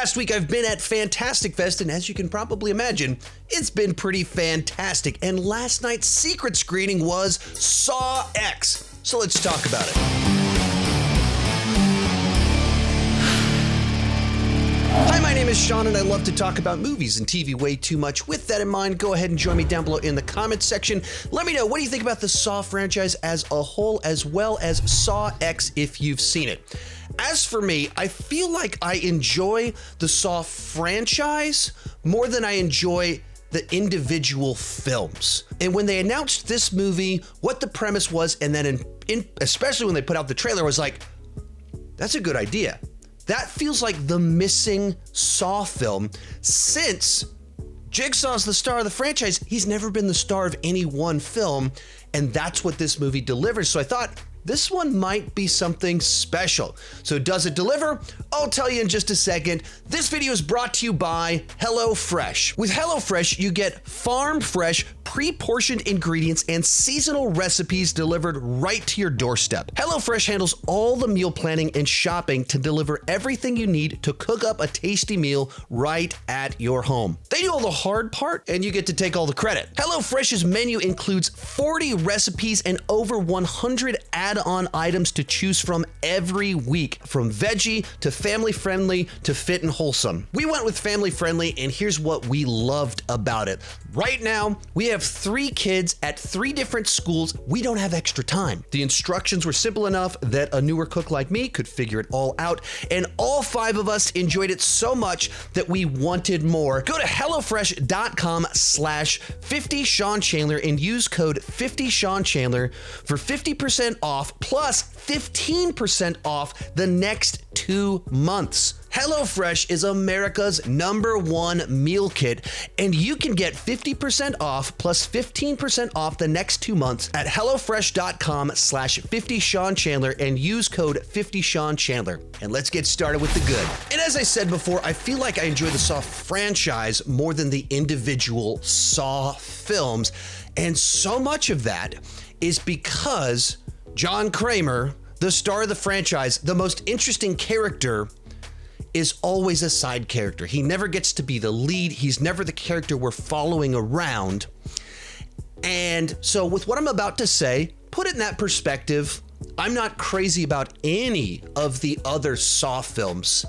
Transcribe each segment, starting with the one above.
past week, I've been at Fantastic Fest, and as you can probably imagine, it's been pretty fantastic. And last night's secret screening was Saw X. So let's talk about it. Hi, my name is Sean, and I love to talk about movies and TV way too much. With that in mind, go ahead and join me down below in the comments section. Let me know, what do you think about the Saw franchise as a whole, as well as Saw X if you've seen it? As for me, I feel like I enjoy the Saw franchise more than I enjoy the individual films. And when they announced this movie, what the premise was, and then especially when they put out the trailer, I was like, that's a good idea. That feels like the missing Saw film, since Jigsaw's the star of the franchise. He's never been the star of any one film, and that's what this movie delivers. So I thought, this one might be something special. So does it deliver? I'll tell you in just a second. This video is brought to you by HelloFresh. With HelloFresh, you get farm fresh, pre-portioned ingredients and seasonal recipes delivered right to your doorstep. HelloFresh handles all the meal planning and shopping to deliver everything you need to cook up a tasty meal right at your home. They do all the hard part, and you get to take all the credit. HelloFresh's menu includes 40 recipes and over 100 add-on items to choose from every week, from veggie to family-friendly to fit and wholesome. We went with family-friendly, and here's what we loved about it. Right now, we have 3 kids at 3 different schools. We don't have extra time. The instructions were simple enough that a newer cook like me could figure it all out, and all 5 of us enjoyed it so much that we wanted more. Go to HelloFresh.com/50 Sean Chandler and use code 50 Sean Chandler for 50% off plus 15% off the next 2 months. HelloFresh is America's #1 meal kit, and you can get 50% off plus 15% off the next 2 months at HelloFresh.com/50 Sean Chandler and use code 50 Sean Chandler. And let's get started with the good. And as I said before, I feel like I enjoy the Saw franchise more than the individual Saw films. And so much of that is because John Kramer, the star of the franchise, the most interesting character, is always a side character. He never gets to be the lead. He's never the character we're following around. And so with what I'm about to say, put it in that perspective, I'm not crazy about any of the other Saw films.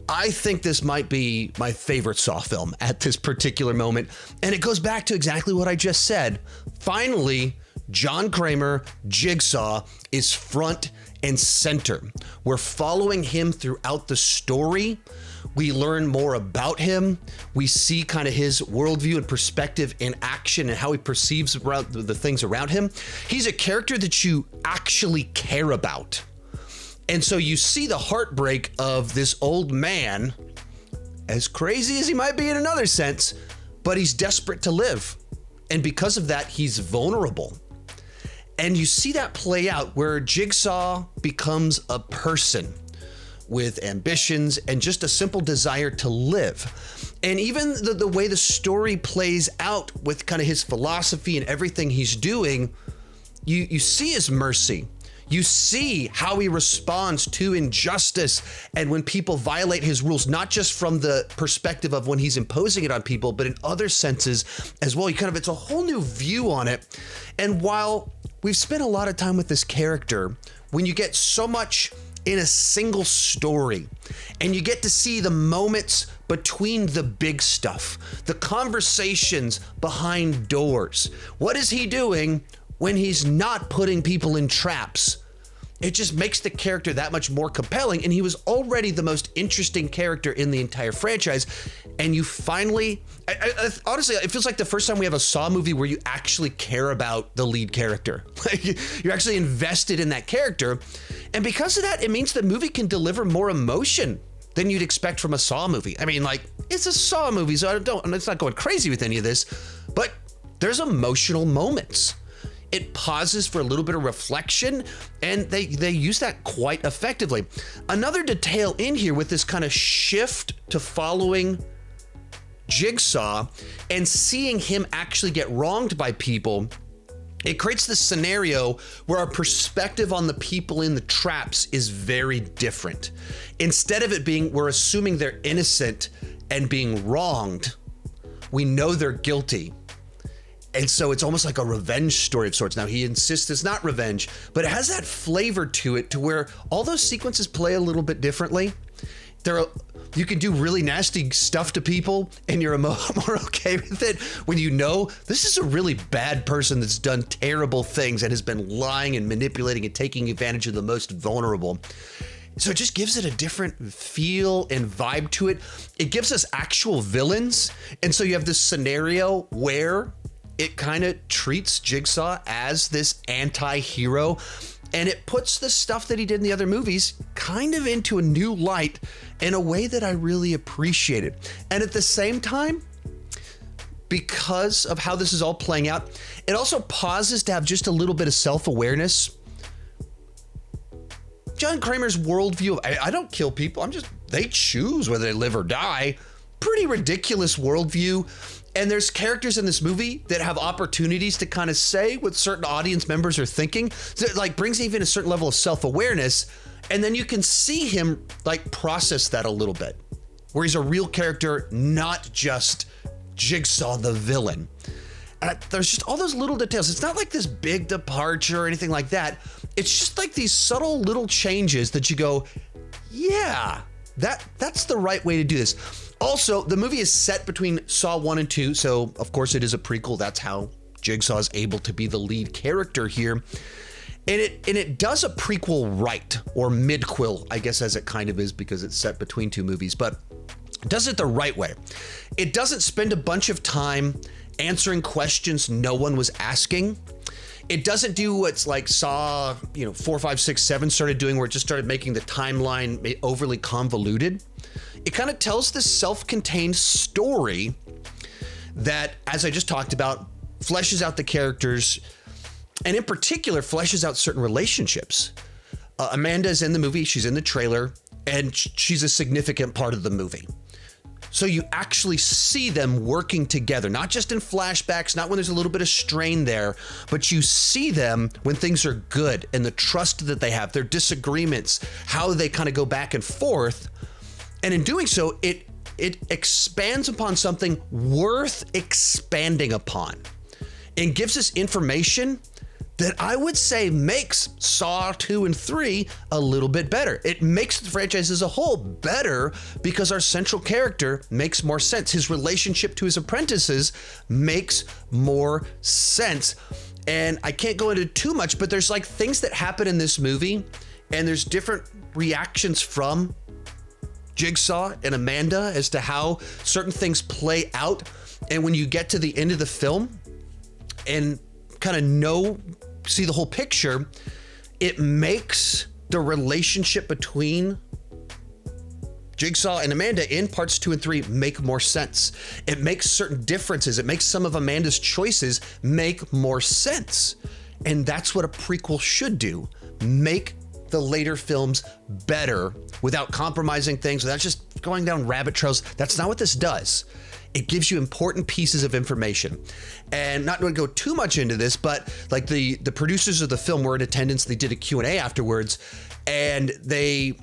I think this might be my favorite Saw film at this particular moment. And it goes back to exactly what I just said. Finally, John Kramer, Jigsaw, is front and center. We're following him throughout the story. We learn more about him. We see kind of his worldview and perspective in action and how he perceives the things around him. He's a character that you actually care about. And so you see the heartbreak of this old man, as crazy as he might be in another sense, but he's desperate to live. And because of that, he's vulnerable. And you see that play out where Jigsaw becomes a person with ambitions and just a simple desire to live. And even the way the story plays out with kind of his philosophy and everything he's doing, you see his mercy. You see how he responds to injustice and when people violate his rules, not just from the perspective of when he's imposing it on people, but in other senses as well. It's a whole new view on it. And while we've spent a lot of time with this character, when you get so much in a single story and you get to see the moments between the big stuff, the conversations behind doors, what is he doing when he's not putting people in traps? It just makes the character that much more compelling. And he was already the most interesting character in the entire franchise. And you finally, honestly, it feels like the first time we have a Saw movie where you actually care about the lead character. You're actually invested in that character. And because of that, it means the movie can deliver more emotion than you'd expect from a Saw movie. It's a Saw movie, so it's not going crazy with any of this, but there's emotional moments. It pauses for a little bit of reflection, and they use that quite effectively. Another detail in here with this kind of shift to following Jigsaw and seeing him actually get wronged by people it creates this scenario where our perspective on the people in the traps is very different. Instead of it being, we're assuming they're innocent and being wronged, we know they're guilty. And so it's almost like a revenge story of sorts. Now, he insists it's not revenge, but it has that flavor to it to where all those sequences play a little bit differently. You can do really nasty stuff to people and you're more okay with it when you know this is a really bad person that's done terrible things and has been lying and manipulating and taking advantage of the most vulnerable. So it just gives it a different feel and vibe to it. It gives us actual villains. And so you have this scenario where it kind of treats Jigsaw as this anti-hero, and it puts the stuff that he did in the other movies kind of into a new light in a way that I really appreciated. And at the same time, because of how this is all playing out, it also pauses to have just a little bit of self-awareness. John Kramer's worldview of, I don't kill people, they choose whether they live or die. Pretty ridiculous worldview. And there's characters in this movie that have opportunities to kind of say what certain audience members are thinking. So it like brings even a certain level of self-awareness. And then you can see him like process that a little bit, where he's a real character, not just Jigsaw the villain. And there's just all those little details. It's not like this big departure or anything like that. It's just like these subtle little changes that you go, yeah, that's the right way to do this. Also, the movie is set between Saw 1 and 2, so of course it is a prequel. That's how Jigsaw is able to be the lead character here. And it does a prequel right, or midquel, I guess, as it kind of is, because it's set between two movies, but it does it the right way. It doesn't spend a bunch of time answering questions no one was asking. It doesn't do what's like Saw, 4, 5, 6, 7 started doing, where it just started making the timeline overly convoluted. It kind of tells this self-contained story that, as I just talked about, fleshes out the characters, and in particular, fleshes out certain relationships. Amanda is in the movie, she's in the trailer, and she's a significant part of the movie. So you actually see them working together, not just in flashbacks, not when there's a little bit of strain there, but you see them when things are good and the trust that they have, their disagreements, how they kind of go back and forth. And in doing so, it expands upon something worth expanding upon and gives us information that I would say makes Saw 2 and 3 a little bit better. It makes the franchise as a whole better because our central character makes more sense. His relationship to his apprentices makes more sense. And I can't go into too much, but there's like things that happen in this movie, and there's different reactions from Jigsaw and Amanda as to how certain things play out. And when you get to the end of the film and kind of see the whole picture, it makes the relationship between Jigsaw and Amanda in parts 2 and 3 make more sense. It makes certain differences. It makes some of Amanda's choices make more sense. And that's what a prequel should do. Make the later films better without compromising things, without just going down rabbit trails. That's not what this does. It gives you important pieces of information. And not going to go too much into this, but like the producers of the film were in attendance. They did a Q&A afterwards, and they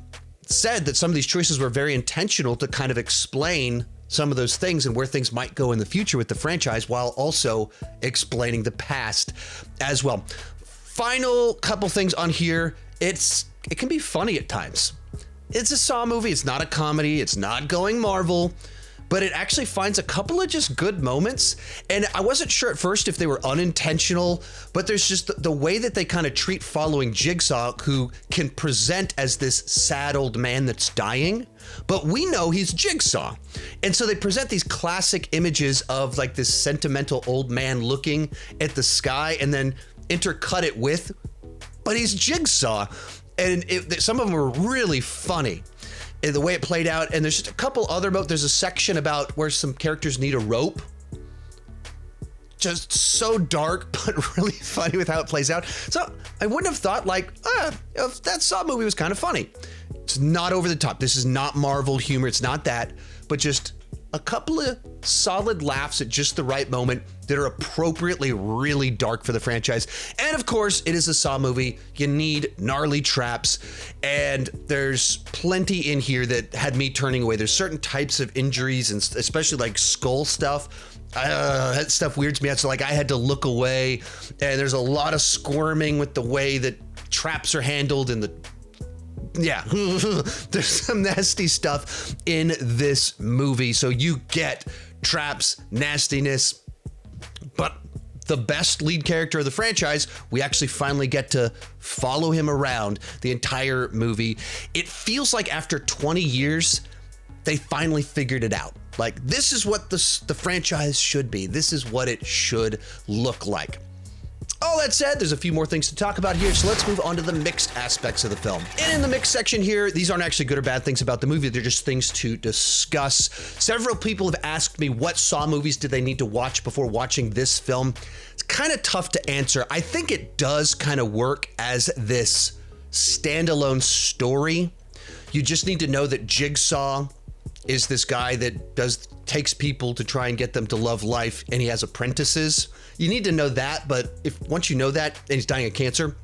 said that some of these choices were very intentional to kind of explain some of those things and where things might go in the future with the franchise, while also explaining the past as well. Final couple things on here. It can be funny at times. It's a Saw movie. It's not a comedy. It's not going Marvel, but it actually finds a couple of just good moments. And I wasn't sure at first if they were unintentional, but there's just the way that they kind of treat following Jigsaw, who can present as this sad old man that's dying, but we know he's Jigsaw. And so they present these classic images of like this sentimental old man looking at the sky, and then intercut it with, but he's Jigsaw. And some of them were really funny in the way it played out. And there's just a couple other there's a section about where some characters need a rope. Just so dark, but really funny with how it plays out. So I wouldn't have thought if that Saw movie was kind of funny. It's not over the top. This is not Marvel humor. It's not that, but just a couple of solid laughs at just the right moment that are appropriately really dark for the franchise. And of course, it is a Saw movie. You need gnarly traps, and there's plenty in here that had me turning away. There's certain types of injuries, and especially like skull stuff. That stuff weirds me out. So like I had to look away, and there's a lot of squirming with the way that traps are handled and yeah, there's some nasty stuff in this movie. So you get traps, nastiness, but the best lead character of the franchise, we actually finally get to follow him around the entire movie. It feels like after 20 years, they finally figured it out. Like, this is what the franchise should be. This is what it should look like. All that said, there's a few more things to talk about here, so let's move on to the mixed aspects of the film. And in the mixed section here, these aren't actually good or bad things about the movie, they're just things to discuss. Several people have asked me what Saw movies did they need to watch before watching this film. It's kind of tough to answer. I think it does kind of work as this standalone story. You just need to know that Jigsaw is this guy that takes people to try and get them to love life, and he has apprentices. You need to know that, but once you know that and he's dying of cancer,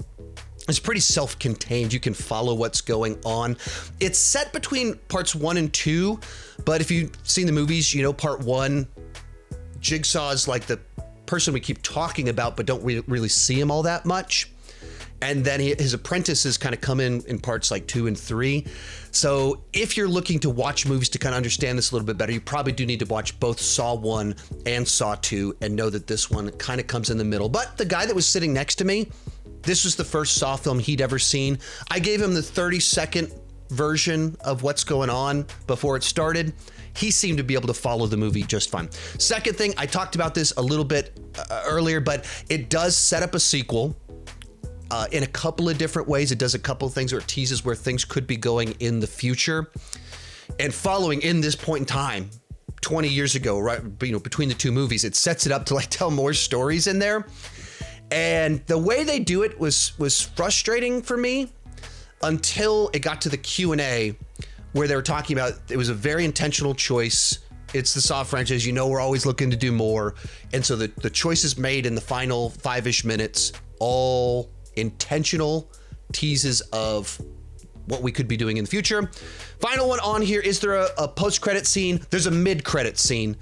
it's pretty self-contained. You can follow what's going on. It's set between parts 1 and 2, but if you've seen the movies, you know part 1, Jigsaw is like the person we keep talking about, but don't really see him all that much. And then his apprentices kind of come in parts like 2 and 3. So if you're looking to watch movies to kind of understand this a little bit better, you probably do need to watch both Saw 1 and Saw 2 and know that this one kind of comes in the middle. But the guy that was sitting next to me, this was the first Saw film he'd ever seen. I gave him the 30-second version of what's going on before it started. He seemed to be able to follow the movie just fine. Second thing, I talked about this a little bit earlier, but it does set up a sequel. In a couple of different ways. It does a couple of things, or it teases where things could be going in the future. And following in this point in time, 20 years ago, right, between the two movies, it sets it up to like tell more stories in there. And the way they do it was frustrating for me until it got to the Q&A where they were talking about it was a very intentional choice. It's the Saw franchise, we're always looking to do more. And so the choices made in the final 5-ish minutes, all intentional teases of what we could be doing in the future. Final one on here, is there a post-credit scene? There's a mid-credit scene.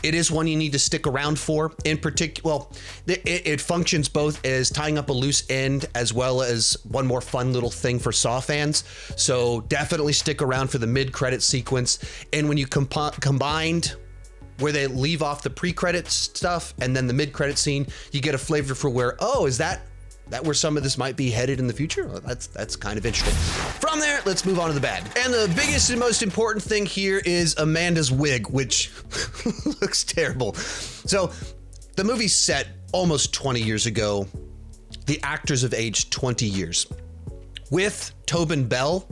It is one you need to stick around for. In particular, well, it functions both as tying up a loose end as well as one more fun little thing for Saw fans. So definitely stick around for the mid-credit sequence. And when you combined where they leave off the pre-credit stuff and then the mid-credit scene, you get a flavor for where, is that where some of this might be headed in the future? Well, that's kind of interesting. From there, let's move on to the bad. And the biggest and most important thing here is Amanda's wig, which looks terrible. So the movie's set almost 20 years ago. The actors have aged 20 years. With Tobin Bell,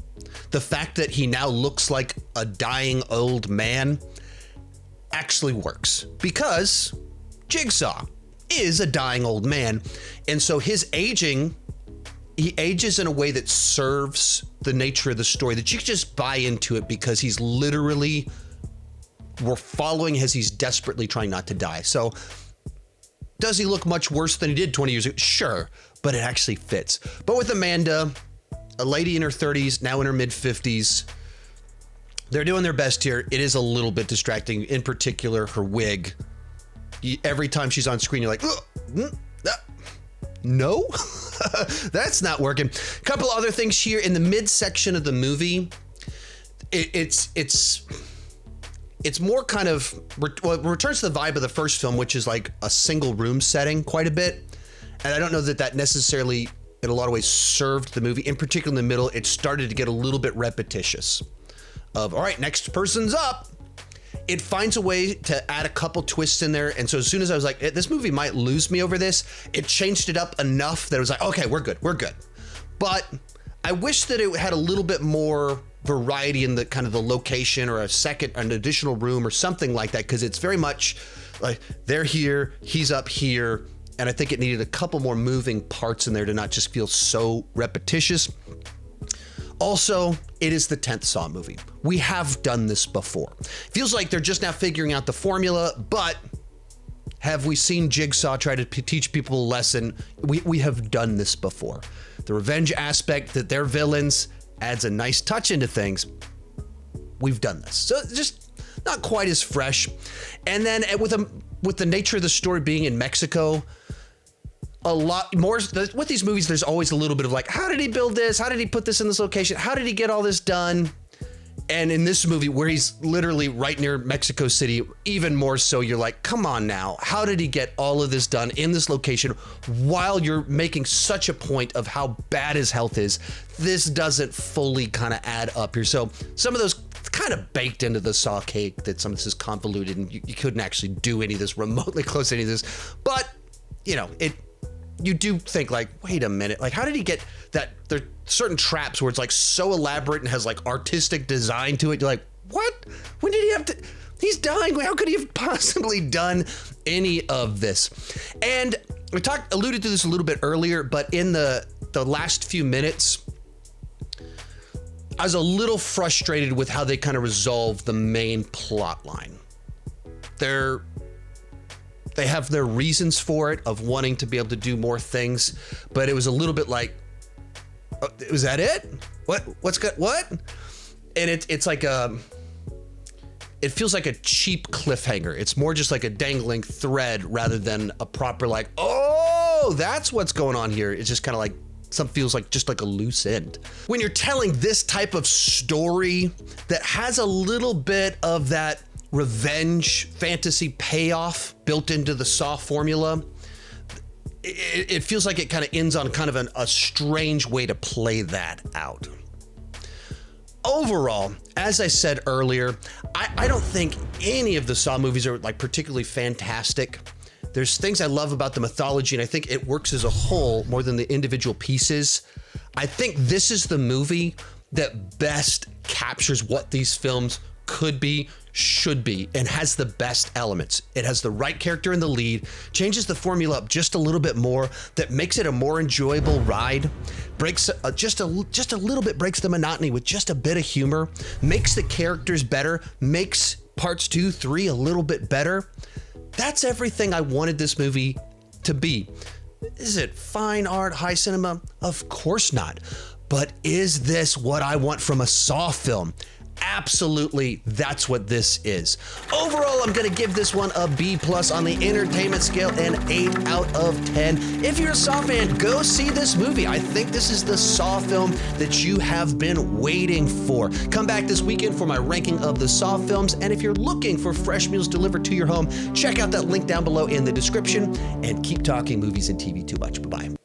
the fact that he now looks like a dying old man actually works because Jigsaw is a dying old man. And so his aging, he ages in a way that serves the nature of the story, that you can just buy into it because he's literally, we're following as he's desperately trying not to die. So does he look much worse than he did 20 years ago? Sure, but it actually fits. But with Amanda, a lady in her 30s, now in her mid 50s, they're doing their best here. It is a little bit distracting, in particular, her wig. Every time she's on screen, you're like, no, that's not working. A couple other things here in the midsection of the movie. It's more kind of, it returns to the vibe of the first film, which is like a single room setting quite a bit. And I don't know that necessarily in a lot of ways served the movie. In particular, in the middle, it started to get a little bit repetitious of, all right, next person's up. It finds a way to add a couple twists in there. And so as soon as I was like, this movie might lose me over this, it changed it up enough that it was like, okay, we're good. But I wish that it had a little bit more variety in the kind of the location, or an additional room or something like that. Cause it's very much like they're here, he's up here. And I think it needed a couple more moving parts in there to not just feel so repetitious. Also, it is the 10th Saw movie. We have done this before. Feels like they're just now figuring out the formula, but have we seen Jigsaw try to teach people a lesson? We have done this before. The revenge aspect that they're villains adds a nice touch into things. We've done this. So just not quite as fresh. And then with the nature of the story being in Mexico, a lot more with these movies, there's always a little bit of like, how did he build this? How did he put this in this location? How did he get all this done? And in this movie, where he's literally right near Mexico City, even more so, you're like, come on now. How did he get all of this done in this location while you're making such a point of how bad his health is? This doesn't fully kind of add up here. So some of those kind of baked into the Saw cake, that some of this is convoluted and you couldn't actually do any of this remotely close to any of this. But, you know, you do think like, wait a minute, like how did he get that? There are certain traps where it's like so elaborate and has like artistic design to it. You're like, what? When did he have to? He's dying. How could he have possibly done any of this? And we alluded to this a little bit earlier, but in the last few minutes, I was a little frustrated with how they kind of resolved the main plot line. They have their reasons for it of wanting to be able to do more things, but it was a little bit like, oh, was that it? What's good? What? And it's like it feels like a cheap cliffhanger. It's more just like a dangling thread rather than a proper like, oh, that's what's going on here. It's just kind of like feels like just like a loose end. When you're telling this type of story that has a little bit of that revenge fantasy payoff built into the Saw formula, it feels like it kind of ends on kind of a strange way to play that out. Overall, as I said earlier, I don't think any of the Saw movies are like particularly fantastic. There's things I love about the mythology, and I think it works as a whole more than the individual pieces. I think this is the movie that best captures what these films could be, should be, and has the best elements. It has the right character in the lead, changes the formula up just a little bit more, that makes it a more enjoyable ride, breaks just a little bit, breaks the monotony with just a bit of humor, makes the characters better, makes parts 2, 3 a little bit better. That's everything I wanted this movie to be. Is it fine art, high cinema? Of course not. But is this what I want from a Saw film? Absolutely, that's what this is. Overall, I'm gonna give this one a B+ on the entertainment scale and 8 out of 10. If you're a Saw fan, go see this movie. I think this is the Saw film that you have been waiting for. Come back this weekend for my ranking of the Saw films, and if you're looking for fresh meals delivered to your home, check out that link down below in the description, and keep talking movies and TV too much. Bye-bye.